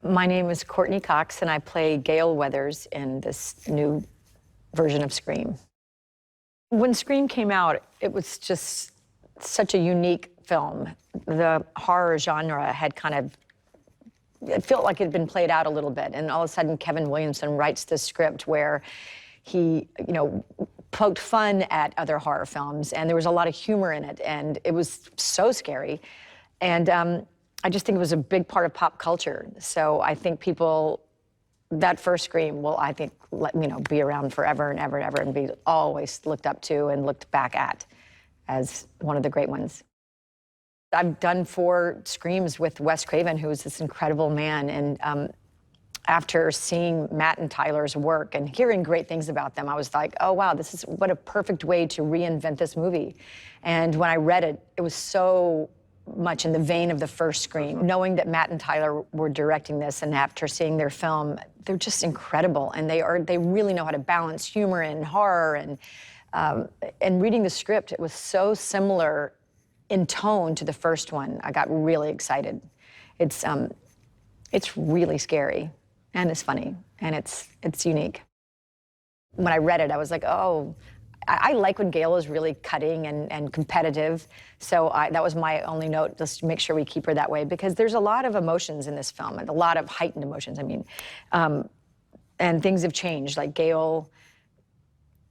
My name is Courteney Cox, and I play Gale Weathers in this new version of Scream. When Scream came out, it was just such a unique film. The horror genre had kind of, it felt like it had been played out a little bit, and all of a sudden Kevin Williamson writes this script where he, poked fun at other horror films, and there was a lot of humor in it, and it was so scary. And I just think it was a big part of pop culture. So I think that first Scream will, I think, be around forever and ever and ever, and be always looked up to and looked back at as one of the great ones. I've done 4 Screams with Wes Craven, who's this incredible man, and after seeing Matt and Tyler's work and hearing great things about them, I was like, oh wow, what a perfect way to reinvent this movie. And when I read it, it was so much in the vein of the first Scream. Knowing that Matt and Tyler were directing this, and after seeing their film, they're just incredible, and they really know how to balance humor and horror. And reading the script, it was so similar in tone to the first one. I got really excited. It's really scary, and it's funny, and it's unique. When I read it, I was like, oh, I like when Gale is really cutting and competitive, so that was my only note, just to make sure we keep her that way, because there's a lot of emotions in this film, and a lot of heightened emotions, and things have changed. Like Gale,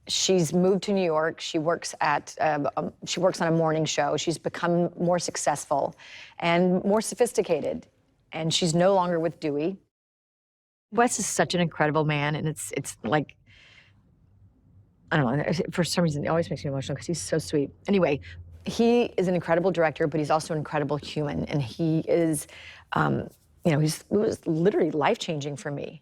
she's moved to New York. She works on a morning show. She's become more successful and more sophisticated, and she's no longer with Dewey. Wes is such an incredible man, and it's like, I don't know, for some reason, it always makes me emotional because he's so sweet. Anyway, he is an incredible director, but he's also an incredible human, and he is, it was literally life-changing for me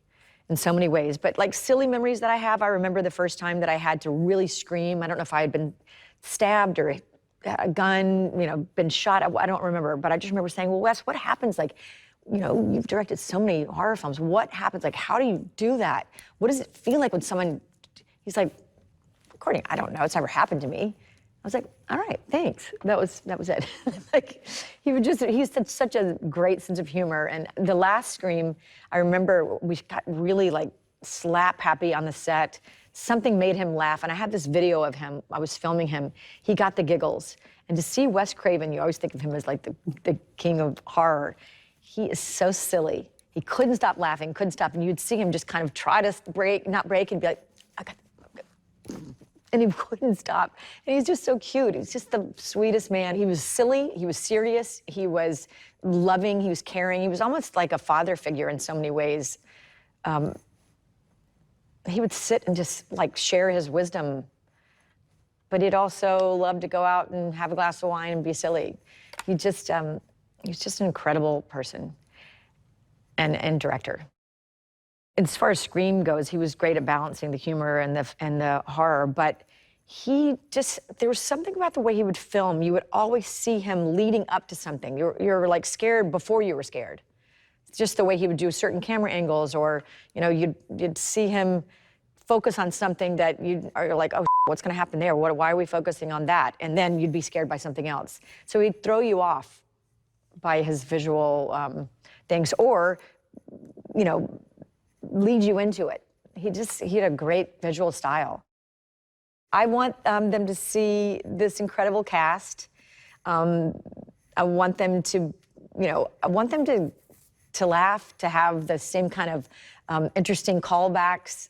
in so many ways. But like silly memories that I have, I remember the first time that I had to really scream. I don't know if I had been stabbed or a gun, been shot. I don't remember, but I just remember saying, well, Wes, what happens? Like, you've directed so many horror films. What happens? Like, how do you do that? What does it feel like when someone, he's like, Courtney, I don't know. It's never happened to me. I was like, all right, thanks. That was it. Like, he had such a great sense of humor. And the last Scream, I remember we got really like slap happy on the set. Something made him laugh. And I had this video of him. I was filming him. He got the giggles. And to see Wes Craven, you always think of him as like the king of horror. He is so silly. He couldn't stop laughing, couldn't stop. And you'd see him just kind of try to not break, and be like, and he couldn't stop. And he's just so cute. He's just the sweetest man. He was silly, he was serious, he was loving, he was caring. He was almost like a father figure in so many ways. He would sit and just like share his wisdom, but he'd also love to go out and have a glass of wine and be silly. He was just an incredible person and director. As far as Scream goes, he was great at balancing the humor and the horror, but there was something about the way he would film. You would always see him leading up to something. You're like scared before you were scared. It's just the way he would do certain camera angles, or you'd see him focus on something that you're like, oh, what's going to happen there? Why are we focusing on that? And then you'd be scared by something else. So he'd throw you off by his visual things, or lead you into it. He had a great visual style. I want them to see this incredible cast. I want them to, to laugh, to have the same kind of interesting callbacks.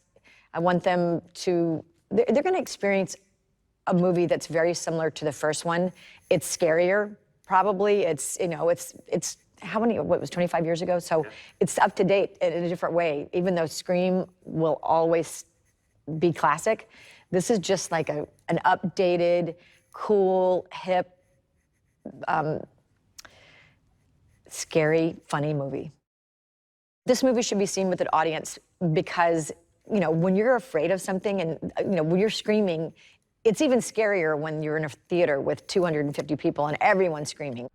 I want them to, they're going to experience a movie that's very similar to the first one. It's scarier, probably. It's what was 25 years ago? So it's up to date in a different way. Even though Scream will always be classic, this is just like an updated, cool, hip, scary, funny movie. This movie should be seen with an audience because, when you're afraid of something and, when you're screaming, it's even scarier when you're in a theater with 250 people and everyone's screaming.